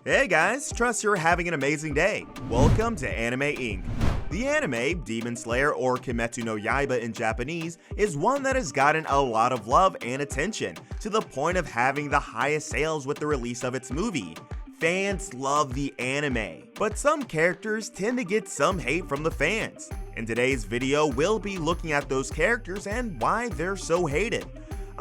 Hey guys, trust you're having an amazing day. Welcome to Anime Inc. The anime, Demon Slayer or Kimetsu no Yaiba in Japanese, is one that has gotten a lot of love and attention, to the point of having the highest sales with the release of its movie. Fans love the anime, but some characters tend to get some hate from the fans. In today's video, we'll be looking at those characters and why they're so hated.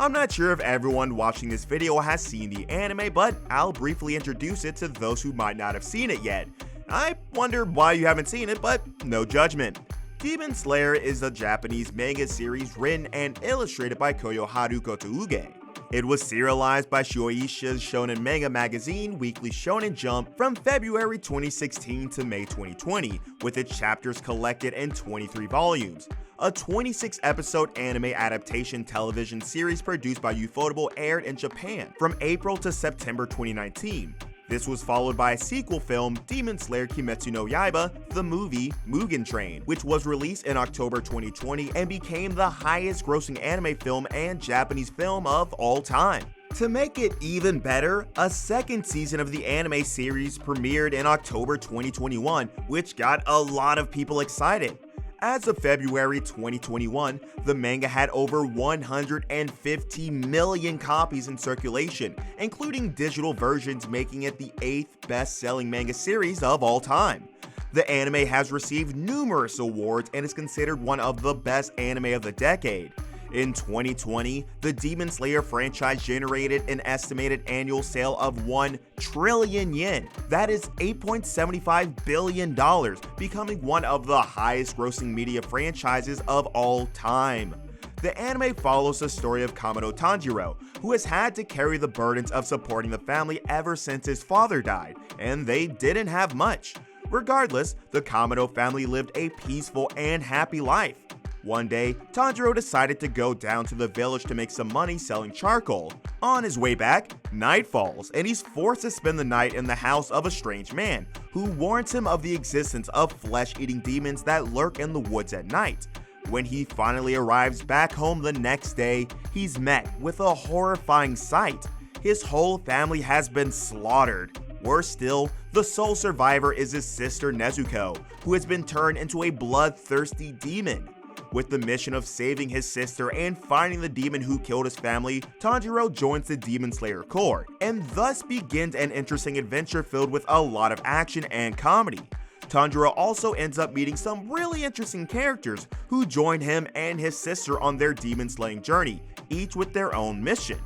I'm not sure if everyone watching this video has seen the anime, but I'll briefly introduce it to those who might not have seen it yet. I wonder why you haven't seen it, but no judgment. Demon Slayer is a Japanese manga series written and illustrated by Koyoharu Kotouge. It was serialized by Shueisha's Shonen Manga magazine, Weekly Shonen Jump, from February 2016 to May 2020, with its chapters collected in 23 volumes. A 26-episode anime adaptation television series produced by Ufotable aired in Japan from April to September 2019. This was followed by a sequel film, Demon Slayer Kimetsu no Yaiba, the movie Mugen Train, which was released in October 2020 and became the highest grossing anime film and Japanese film of all time. To make it even better, a second season of the anime series premiered in October 2021, which got a lot of people excited. As of February 2021, the manga had over 150 million copies in circulation, including digital versions, making it the 8th best-selling manga series of all time. The anime has received numerous awards and is considered one of the best anime of the decade. In 2020, the Demon Slayer franchise generated an estimated annual sale of 1 trillion yen. That is $8.75 billion, becoming one of the highest grossing media franchises of all time. The anime follows the story of Kamado Tanjiro, who has had to carry the burdens of supporting the family ever since his father died, and they didn't have much. Regardless, the Kamado family lived a peaceful and happy life. One day, Tanjiro decided to go down to the village to make some money selling charcoal. On his way back, night falls, and he's forced to spend the night in the house of a strange man, who warns him of the existence of flesh-eating demons that lurk in the woods at night. When he finally arrives back home the next day, he's met with a horrifying sight. His whole family has been slaughtered. Worse still, the sole survivor is his sister Nezuko, who has been turned into a bloodthirsty demon. With the mission of saving his sister and finding the demon who killed his family, Tanjiro joins the Demon Slayer Corps, and thus begins an interesting adventure filled with a lot of action and comedy. Tanjiro also ends up meeting some really interesting characters who join him and his sister on their demon slaying journey, each with their own mission.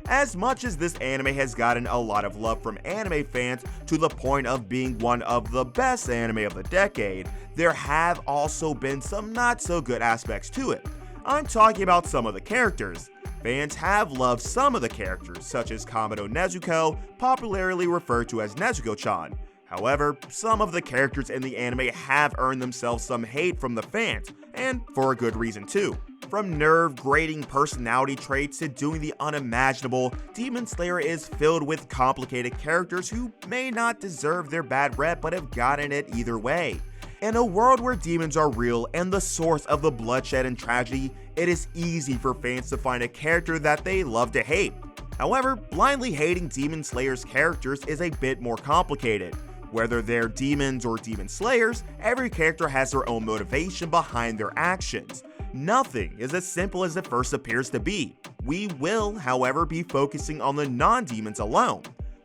As much as this anime has gotten a lot of love from anime fans to the point of being one of the best anime of the decade, there have also been some not so good aspects to it. I'm talking about some of the characters. Fans have loved some of the characters, such as Kamado Nezuko, popularly referred to as Nezuko-chan. However, some of the characters in the anime have earned themselves some hate from the fans, and for a good reason too. From nerve-grating personality traits to doing the unimaginable, Demon Slayer is filled with complicated characters who may not deserve their bad rep but have gotten it either way. In a world where demons are real and the source of the bloodshed and tragedy, it is easy for fans to find a character that they love to hate. However, blindly hating Demon Slayer's characters is a bit more complicated. Whether they're demons or demon slayers, every character has their own motivation behind their actions. Nothing is as simple as it first appears to be. We will, however, be focusing on the non-demons alone.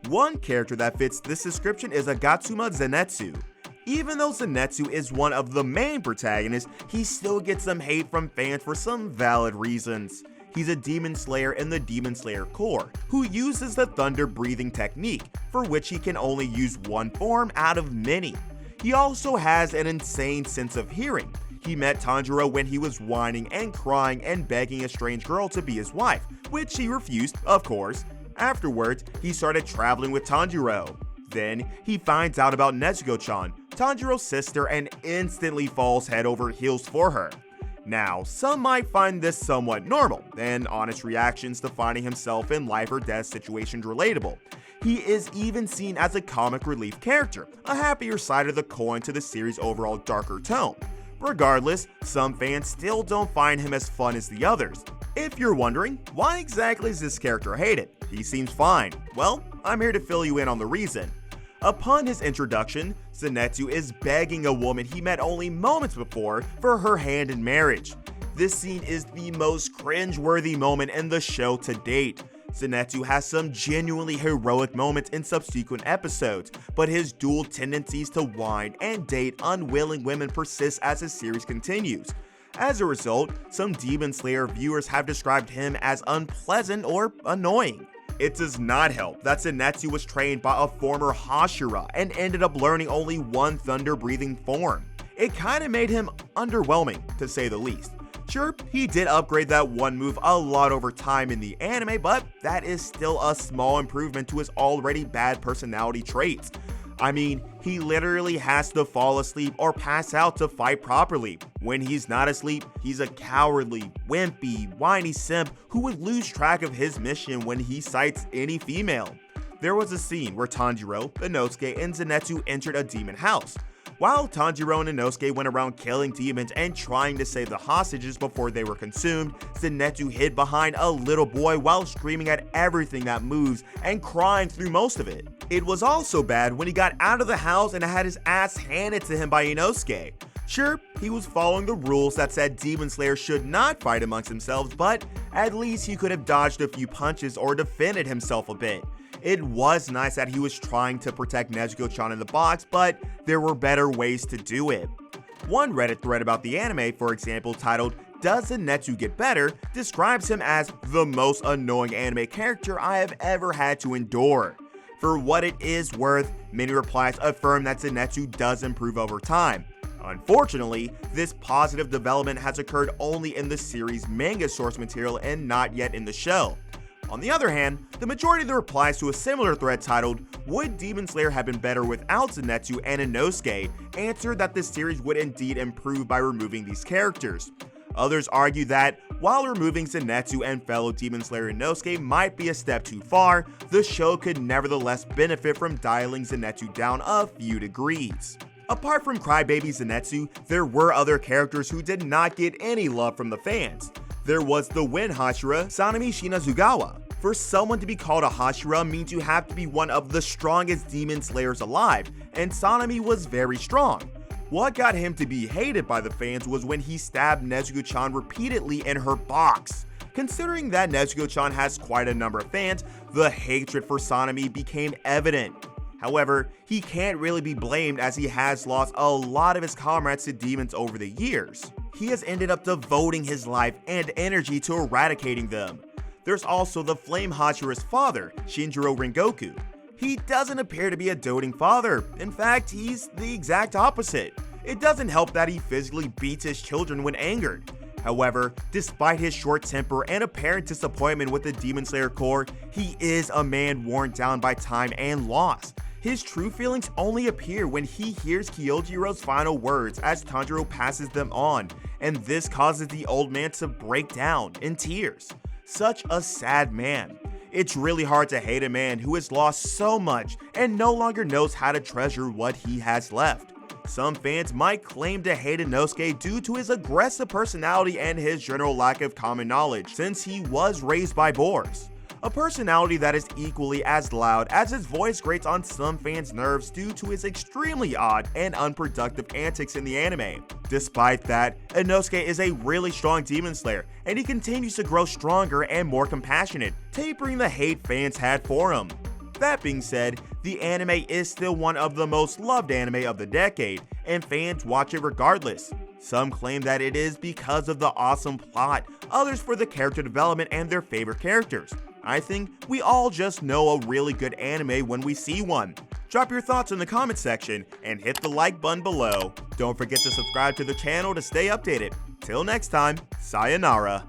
One character that fits this description is Agatsuma Zenitsu. Even though Zenitsu is one of the main protagonists, he still gets some hate from fans for some valid reasons. He's a demon slayer in the Demon Slayer Corps, who uses the thunder breathing technique, for which he can only use one form out of many. He also has an insane sense of hearing. He met Tanjiro when he was whining and crying and begging a strange girl to be his wife, which he refused, of course. Afterwards, he started traveling with Tanjiro. Then, he finds out about Nezuko-chan, Tanjiro's sister, and instantly falls head over heels for her. Now, some might find this somewhat normal, and honest reactions to finding himself in life or death situations relatable. He is even seen as a comic relief character, a happier side of the coin to the series' overall darker tone. Regardless, some fans still don't find him as fun as the others. If you're wondering, why exactly is this character hated? He seems fine. Well, I'm here to fill you in on the reason. Upon his introduction, Zenitsu is begging a woman he met only moments before for her hand in marriage. This scene is the most cringe-worthy moment in the show to date. Zenitsu has some genuinely heroic moments in subsequent episodes, but his dual tendencies to whine and date unwilling women persist as the series continues. As a result, some Demon Slayer viewers have described him as unpleasant or annoying. It does not help that Zenitsu was trained by a former Hashira and ended up learning only one thunder-breathing form. It kinda made him underwhelming, to say the least. Sure, he did upgrade that one move a lot over time in the anime, but that is still a small improvement to his already bad personality traits. I mean, he literally has to fall asleep or pass out to fight properly. When he's not asleep, he's a cowardly, wimpy, whiny simp who would lose track of his mission when he sights any female. There was a scene where Tanjiro, Inosuke, and Zenitsu entered a demon house. While Tanjiro and Inosuke went around killing demons and trying to save the hostages before they were consumed, Zenitsu hid behind a little boy while screaming at everything that moves and crying through most of it. It was also bad when he got out of the house and had his ass handed to him by Inosuke. Sure, he was following the rules that said Demon Slayer should not fight amongst themselves, but at least he could have dodged a few punches or defended himself a bit. It was nice that he was trying to protect Nezuko-chan in the box, but there were better ways to do it. One Reddit thread about the anime, for example, titled "Does Zenitsu Get Better?" describes him as the most annoying anime character I have ever had to endure. For what it is worth, many replies affirm that Zenitsu does improve over time. Unfortunately, this positive development has occurred only in the series' manga source material and not yet in the show. On the other hand, the majority of the replies to a similar thread titled "Would Demon Slayer have been better without Zenitsu and Inosuke?" answered that the series would indeed improve by removing these characters. Others argue that, while removing Zenitsu and fellow Demon Slayer Inosuke might be a step too far, the show could nevertheless benefit from dialing Zenitsu down a few degrees. Apart from Crybaby Zenitsu, there were other characters who did not get any love from the fans. There was the Win Hashira, Sanemi Shinazugawa. For someone to be called a Hashira means you have to be one of the strongest Demon Slayers alive, and Sanemi was very strong. What got him to be hated by the fans was when he stabbed Nezuko-chan repeatedly in her box. Considering that Nezuko-chan has quite a number of fans, the hatred for Sanemi became evident. However, he can't really be blamed as he has lost a lot of his comrades to demons over the years. He has ended up devoting his life and energy to eradicating them. There's also the Flame Hashira's father, Shinjiro Rengoku. He doesn't appear to be a doting father. In fact, he's the exact opposite. It doesn't help that he physically beats his children when angered. However, despite his short temper and apparent disappointment with the Demon Slayer Corps, he is a man worn down by time and loss. His true feelings only appear when he hears Kyojiro's final words as Tanjiro passes them on, and this causes the old man to break down in tears. Such a sad man. It's really hard to hate a man who has lost so much and no longer knows how to treasure what he has left. Some fans might claim to hate Inosuke due to his aggressive personality and his general lack of common knowledge, since he was raised by boars. A personality that is equally as loud as his voice grates on some fans' nerves due to his extremely odd and unproductive antics in the anime. Despite that, Inosuke is a really strong Demon Slayer, and he continues to grow stronger and more compassionate, tapering the hate fans had for him. That being said, the anime is still one of the most loved anime of the decade, and fans watch it regardless. Some claim that it is because of the awesome plot, others for the character development and their favorite characters. I think we all just know a really good anime when we see one. Drop your thoughts in the comment section and hit the like button below. Don't forget to subscribe to the channel to stay updated. Till next time, sayonara.